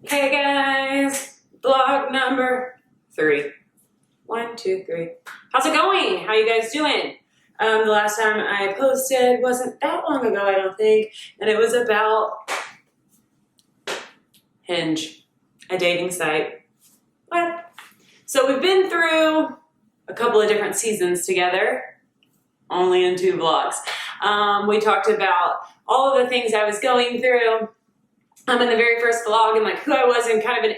Hey guys, vlog number 3. 1, 2, 3. How's it going? How you guys doing? The last time I posted wasn't that long ago, I don't think, and it was about Hinge, a dating site. What? So we've been through a couple of different seasons together, only in 2 vlogs. We talked about all of the things I was going through. In the very first vlog, and like who I was, and kind of an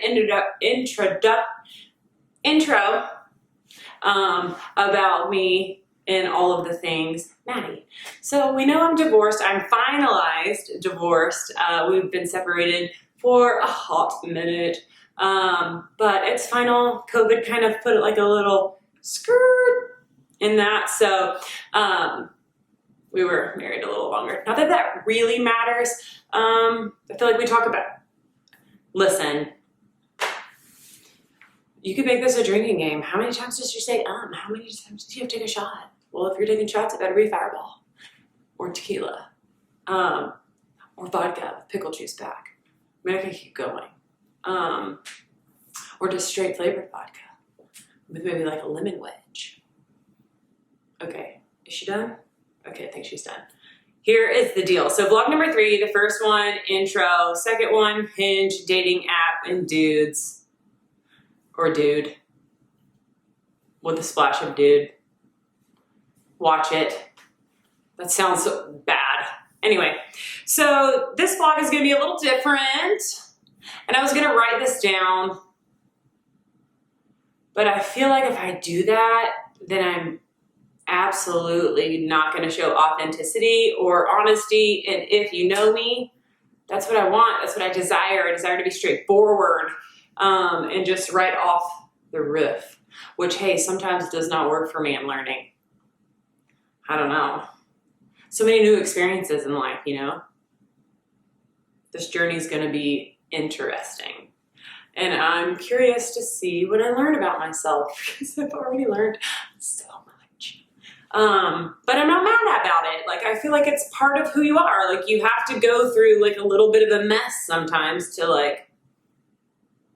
intro about me and all of the things. Maddie. So we know I'm divorced. I'm finalized divorced. We've been separated for a hot minute, but it's final. COVID kind of put it like a little skirt in that. So we were married a little longer. Not that that really matters. I feel like we talk about it. Listen, you could make this a drinking game. How many times did you say, how many times did you have to take a shot? Well, if you're taking shots, it better be Fireball or tequila, or vodka with pickle juice back. I mean, I could keep going. Or just straight flavored vodka with maybe like a lemon wedge. Okay, is she done? Okay, I think she's done. Here is the deal. So vlog number 3, the first one, intro. Second one, Hinge, dating app, and dudes. Or dude. With a splash of dude. Watch it. That sounds so bad. Anyway, so this vlog is going to be a little different. And I was going to write this down. But I feel like if I do that, then I'm absolutely not going to show authenticity or honesty. And if you know me, that's what I want. That's what I desire. I desire to be straightforward and just right off the riff, which, hey, sometimes does not work for me. I'm learning. I don't know. So many new experiences in life, you know. This journey is going to be interesting. And I'm curious to see what I learn about myself because I've already learned so much. But I'm not mad about it. Like, I feel like it's part of who you are. Like, you have to go through like a little bit of a mess sometimes to like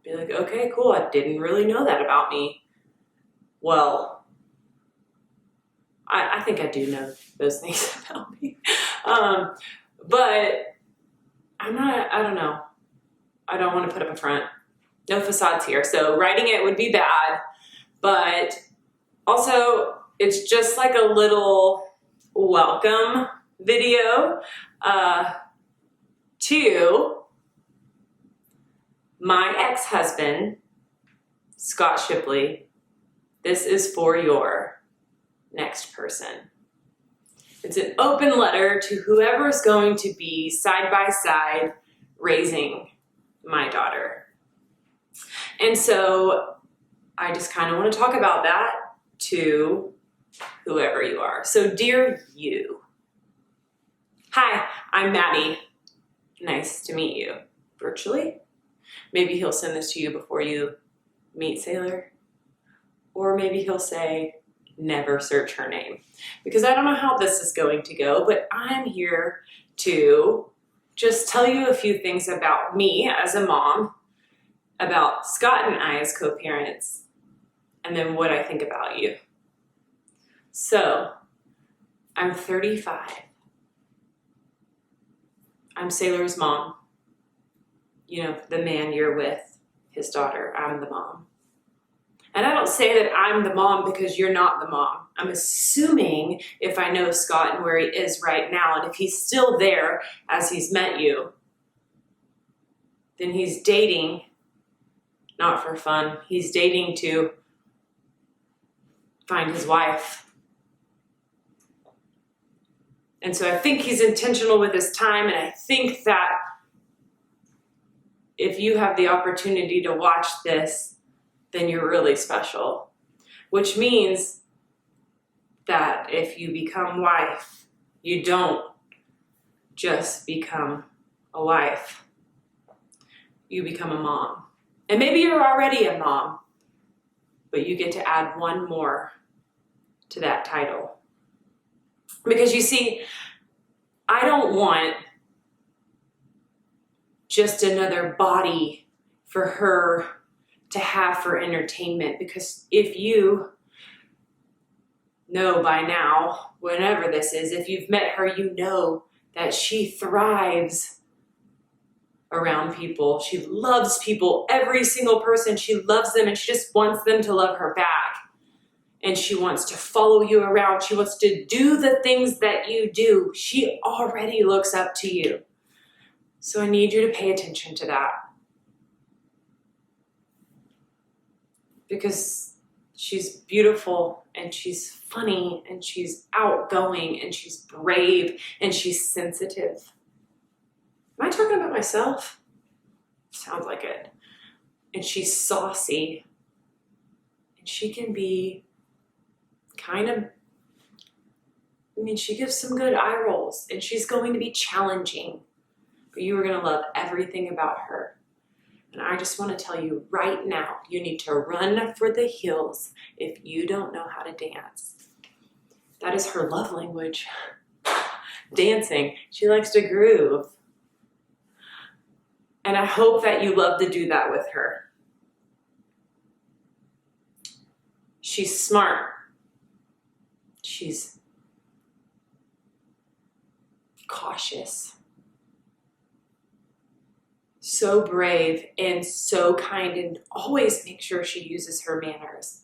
be like, okay, cool. I didn't really know that about me. Well, I think I do know those things about me. But I'm not, I don't know. I don't want to put up a front. No facades here. So writing it would be bad, but also it's just like a little welcome video to my ex-husband, Scott Shipley. This is for your next person. It's an open letter to whoever's going to be side by side raising my daughter. And so I just kind of want to talk about that to whoever you are. So dear you, hi, I'm Maddie. Nice to meet you virtually. Maybe he'll send this to you before you meet Sailor. Or maybe he'll say, never search her name. Because I don't know how this is going to go, but I'm here to just tell you a few things about me as a mom, about Scott and I as co-parents, and then what I think about you. So, I'm 35. I'm Sailor's mom. You know, the man you're with, his daughter. I'm the mom. And I don't say that I'm the mom because you're not the mom. I'm assuming if I know Scott and where he is right now, and if he's still there as he's met you, then he's dating, not for fun. He's dating to find his wife. And so I think he's intentional with his time, and I think that if you have the opportunity to watch this, then you're really special. Which means that if you become wife, you don't just become a wife. You become a mom. And maybe you're already a mom, but you get to add one more to that title. Because you see, I don't want just another body for her to have for entertainment. Because if you know by now, whenever this is, if you've met her, you know that she thrives around people. She loves people, every single person. She loves them and she just wants them to love her back. And she wants to follow you around. She wants to do the things that you do. She already looks up to you. So I need you to pay attention to that. Because she's beautiful and she's funny and she's outgoing and she's brave and she's sensitive. Am I talking about myself? Sounds like it. And she's saucy. And she can be she gives some good eye rolls. And she's going to be challenging. But you are going to love everything about her. And I just want to tell you right now, you need to run for the hills if you don't know how to dance. That is her love language. Dancing. She likes to groove. And I hope that you love to do that with her. She's smart. She's cautious. So brave and so kind, and always make sure she uses her manners.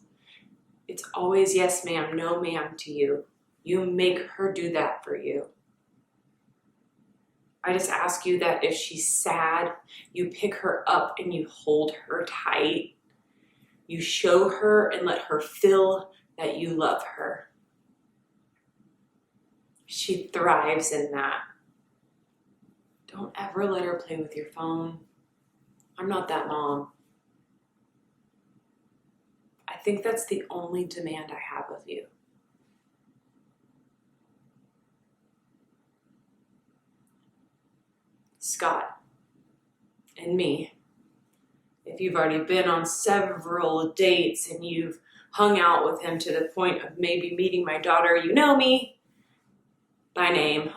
It's always yes ma'am, no ma'am to you. You make her do that for you. I just ask you that if she's sad, you pick her up and you hold her tight. You show her and let her feel that you love her. She thrives in that. Don't ever let her play with your phone. I'm not that mom. I think that's the only demand I have of you. Scott and me, if you've already been on several dates and you've hung out with him to the point of maybe meeting my daughter, you know me by name.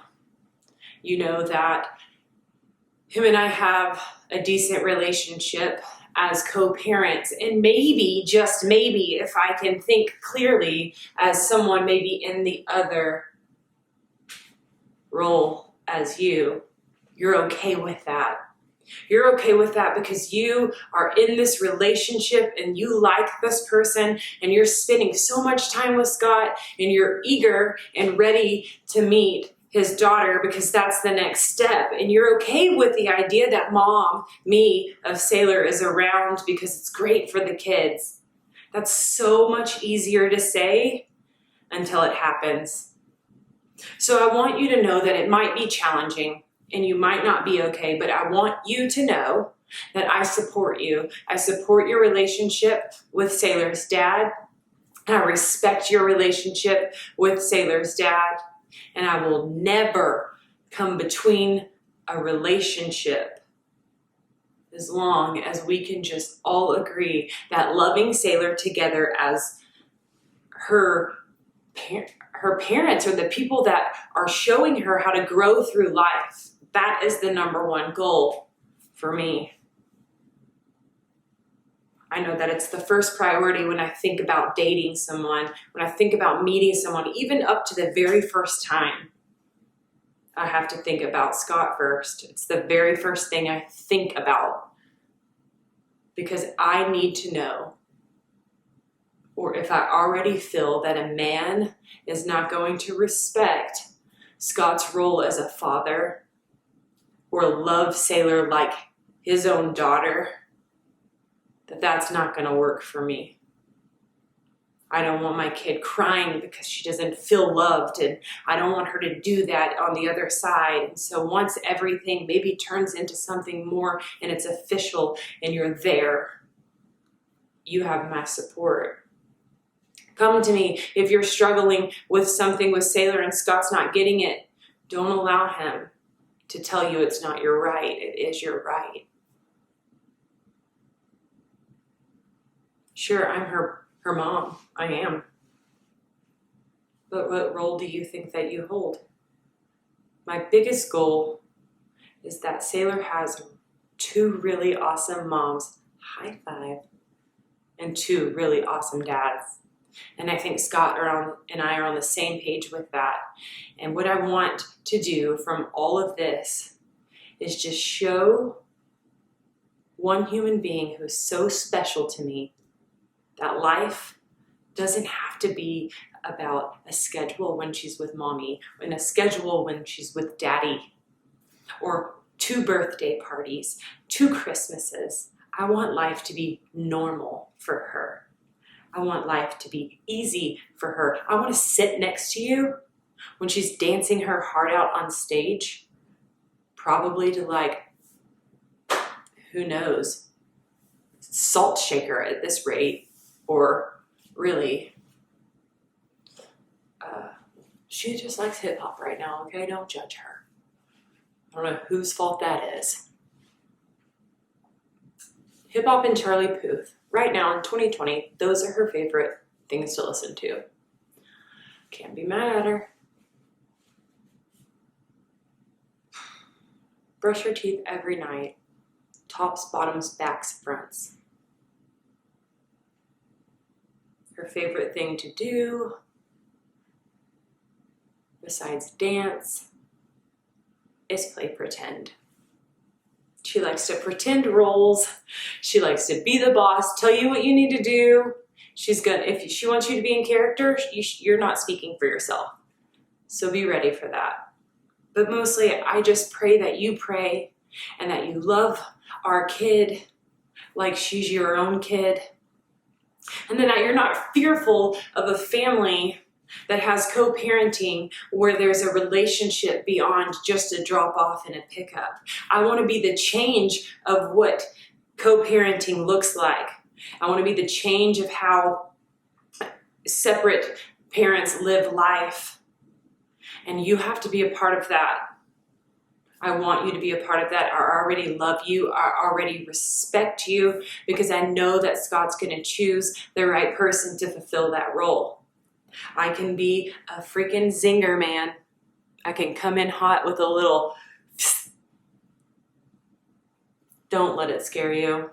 You know that him and I have a decent relationship as co-parents, and maybe, just maybe, if I can think clearly as someone maybe in the other role as you, you're okay with that. You're okay with that because you are in this relationship and you like this person and you're spending so much time with Scott and you're eager and ready to meet his daughter because that's the next step. And you're okay with the idea that mom, me, of Sailor is around because it's great for the kids. That's so much easier to say until it happens. So I want you to know that it might be challenging and you might not be okay, but I want you to know that I support you. I support your relationship with Sailor's dad. I respect your relationship with Sailor's dad. And I will never come between a relationship as long as we can just all agree that loving Sailor together as her parents or the people that are showing her how to grow through life. That is the number one goal for me. I know that it's the first priority when I think about dating someone, when I think about meeting someone, even up to the very first time. I have to think about Scott first. It's the very first thing I think about because I need to know, or if I already feel that a man is not going to respect Scott's role as a father or love Sailor like his own daughter, that's not going to work for me. I don't want my kid crying because she doesn't feel loved, and I don't want her to do that on the other side. And so once everything maybe turns into something more and it's official and you're there, you have my support. Come to me if you're struggling with something with Sailor and Scott's not getting it. Don't allow him to tell you it's not your right. It is your right. Sure, I'm her mom. I am. But what role do you think that you hold? My biggest goal is that Sailor has two really awesome moms High five. And 2 really awesome dads. And I think Scott and I are on the same page with that. And what I want to do from all of this is just show one human being who's so special to me that life doesn't have to be about a schedule when she's with mommy and a schedule when she's with daddy, or 2 birthday parties, 2 Christmases. I want life to be normal for her. I want life to be easy for her. I want to sit next to you when she's dancing her heart out on stage, probably to like, who knows, salt shaker at this rate, or really, she just likes hip hop right now, okay? Don't judge her. I don't know whose fault that is. Hip hop and Charlie Puth. Right now in 2020, those are her favorite things to listen to. Can't be mad at her. Brush her teeth every night. Tops, bottoms, backs, fronts. Her favorite thing to do, besides dance, is play pretend. She likes to pretend roles. She likes to be the boss, tell you what you need to do. If she wants you to be in character, you're not speaking for yourself. So be ready for that. But mostly, I just pray that you pray and that you love our kid like she's your own kid. And then that you're not fearful of a family that has co-parenting where there's a relationship beyond just a drop-off and a pickup. I want to be the change of what co-parenting looks like. I want to be the change of how separate parents live life. And you have to be a part of that. I want you to be a part of that. I already love you. I already respect you because I know that Scott's going to choose the right person to fulfill that role. I can be a freaking zinger, man. I can come in hot with a little psst. Don't let it scare you.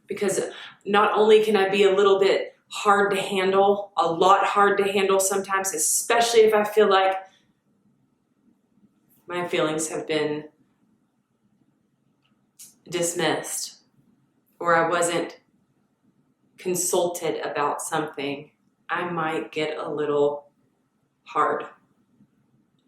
Because not only can I be a little bit hard to handle, a lot hard to handle sometimes, especially if I feel like my feelings have been dismissed or I wasn't consulted about something, I might get a little hard.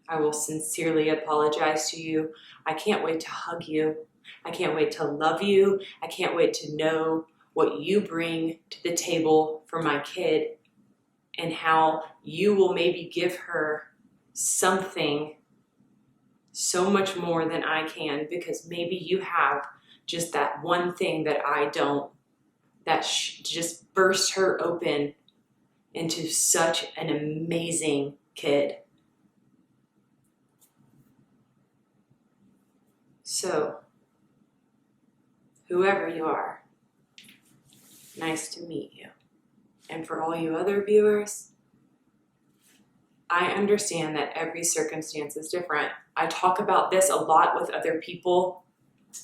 I will sincerely apologize to you. I can't wait to hug you. I can't wait to love you. I can't wait to know what you bring to the table for my kid and how you will maybe give her something so much more than I can, because maybe you have just that one thing that I don't, that just burst her open into such an amazing kid. So, whoever you are, nice to meet you. And for all you other viewers, I understand that every circumstance is different. I talk about this a lot with other people,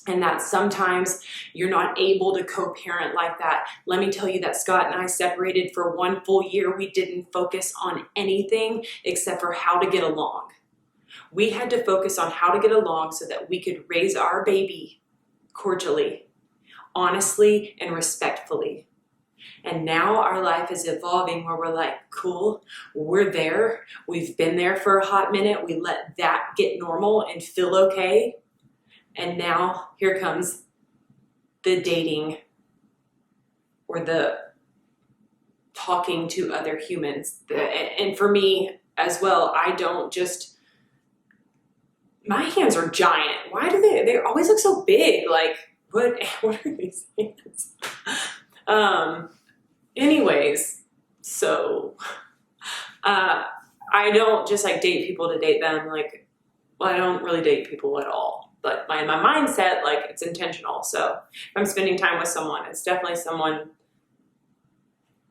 and that sometimes you're not able to co-parent like that. Let me tell you that Scott and I separated for 1 full year. We didn't focus on anything except for how to get along. We had to focus on how to get along so that we could raise our baby cordially, honestly, and respectfully. And now our life is evolving where we're like, cool, we're there. We've been there for a hot minute. We let that get normal and feel okay. And now here comes the dating or the talking to other humans. And for me as well, I don't just, my hands are giant. Why do they always look so big? Like, what are these hands? Anyways, so I don't just like date people to date them. Like, well, I don't really date people at all. But my mindset, like, it's intentional. So if I'm spending time with someone, it's definitely someone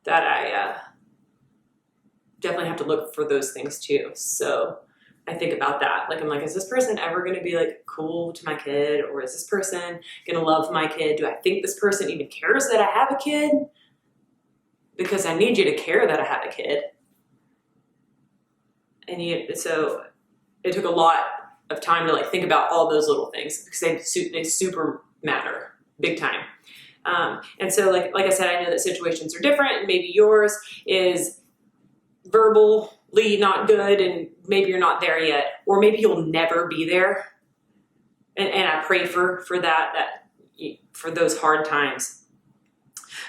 that I definitely have to look for those things too. So I think about that. Like, I'm like, is this person ever going to be like cool to my kid? Or is this person going to love my kid? Do I think this person even cares that I have a kid? Because I need you to care that I have a kid. And so it took a lot of time to like think about all those little things because they super matter big time. And so like I said, I know that situations are different, and maybe yours is verbally not good, and maybe you're not there yet, or maybe you'll never be there. And I pray for that for those hard times.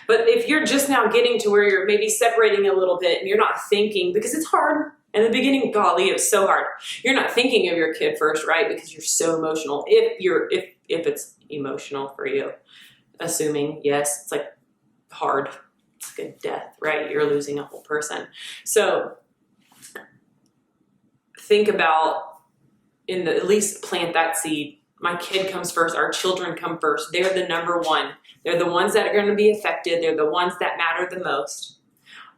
But if you're just now getting to where you're maybe separating a little bit and you're not thinking, because it's hard. In the beginning, golly, it was so hard. You're not thinking of your kid first, right? Because you're so emotional. If it's emotional for you, assuming, yes, it's like hard. It's like a death, right? You're losing a whole person. So think about, at least plant that seed. My kid comes first. Our children come first. They're the number one. They're the ones that are going to be affected. They're the ones that matter the most.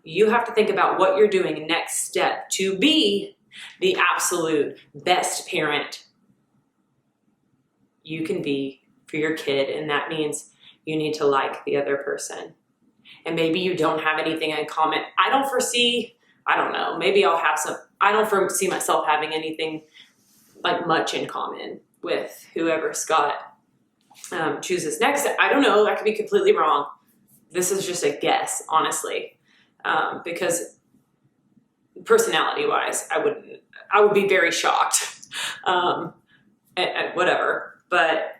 You have to think about what you're doing next step to be the absolute best parent you can be for your kid. And that means you need to like the other person. And maybe you don't have anything in common. I don't know, maybe I'll have some. I don't foresee myself having anything like much in common with whoever Scott chooses next. I don't know, I could be completely wrong. This is just a guess, honestly. Because personality-wise, I would be very shocked at whatever. But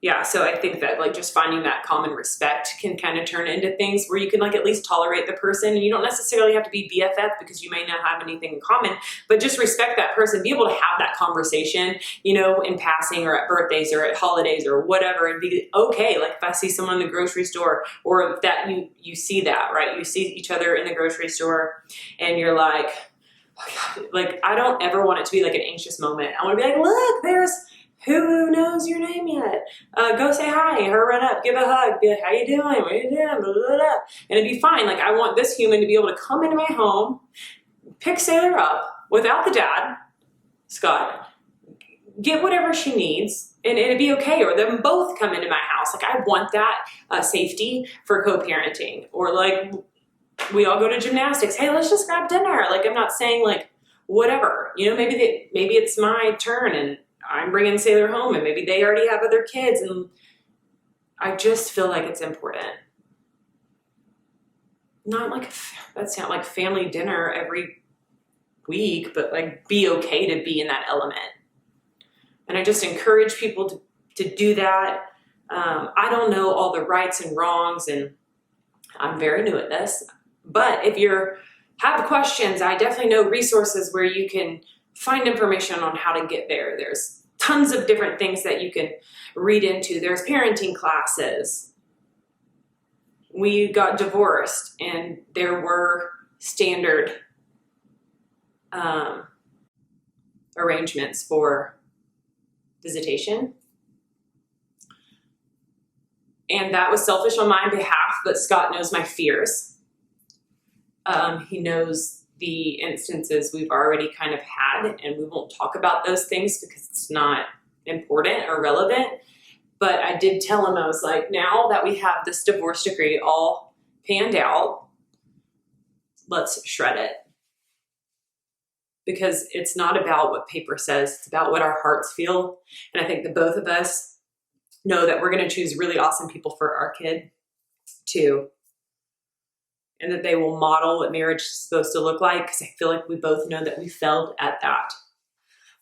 yeah, so I think that like just finding that common respect can kind of turn into things where you can like at least tolerate the person, and you don't necessarily have to be BFF because you may not have anything in common, but just respect that person, be able to have that conversation, in passing or at birthdays or at holidays or whatever, and be okay. Like if I see someone in the grocery store, or if that you see that, right? You see each other in the grocery store and you're like, oh God, like I don't ever want it to be like an anxious moment. I want to be like, look, there's who knows your name yet? Go say hi, her run up, give a hug, be like, how you doing? What are you doing? Blah, blah, blah. And it'd be fine. Like I want this human to be able to come into my home, pick Sailor up without the dad, Scott, get whatever she needs, and it'd be okay. Or them both come into my house. Like I want that safety for co-parenting. Or like we all go to gymnastics. Hey, let's just grab dinner. Like I'm not saying like whatever. Maybe it's my turn and I'm bringing Sailor home, and maybe they already have other kids, and I just feel like it's important. Not like, that's not like family dinner every week, but like be okay to be in that element. And I just encourage people to do that. I don't know all the rights and wrongs, and I'm very new at this, but if you have questions, I definitely know resources where you can find information on how to get there. There's tons of different things that you can read into. There's parenting classes. We got divorced and there were standard arrangements for visitation. And that was selfish on my behalf, but Scott knows my fears. He knows the instances we've already kind of had, and we won't talk about those things because it's not important or relevant. But I did tell him, I was like, now that we have this divorce decree all panned out, let's shred it. Because it's not about what paper says, it's about what our hearts feel. And I think that both of us know that we're going to choose really awesome people for our kid too. And that they will model what marriage is supposed to look like. Because I feel like we both know that we failed at that.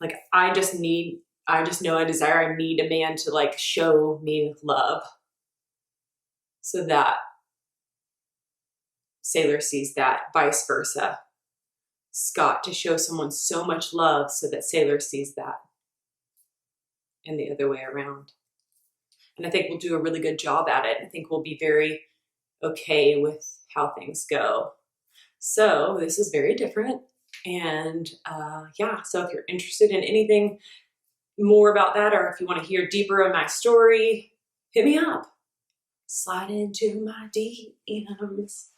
Like I just know I desire, I need a man to like show me love. So that Sailor sees that, vice versa. Scott to show someone so much love so that Sailor sees that. And the other way around. And I think we'll do a really good job at it. I think we'll be very okay with how things go. So this is very different. And so if you're interested in anything more about that, or if you want to hear deeper of my story, hit me up. Slide into my DMs.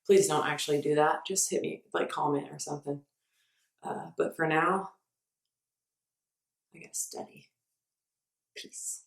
Please don't actually do that. Just hit me, like comment or something. But for now, I gotta study. Peace.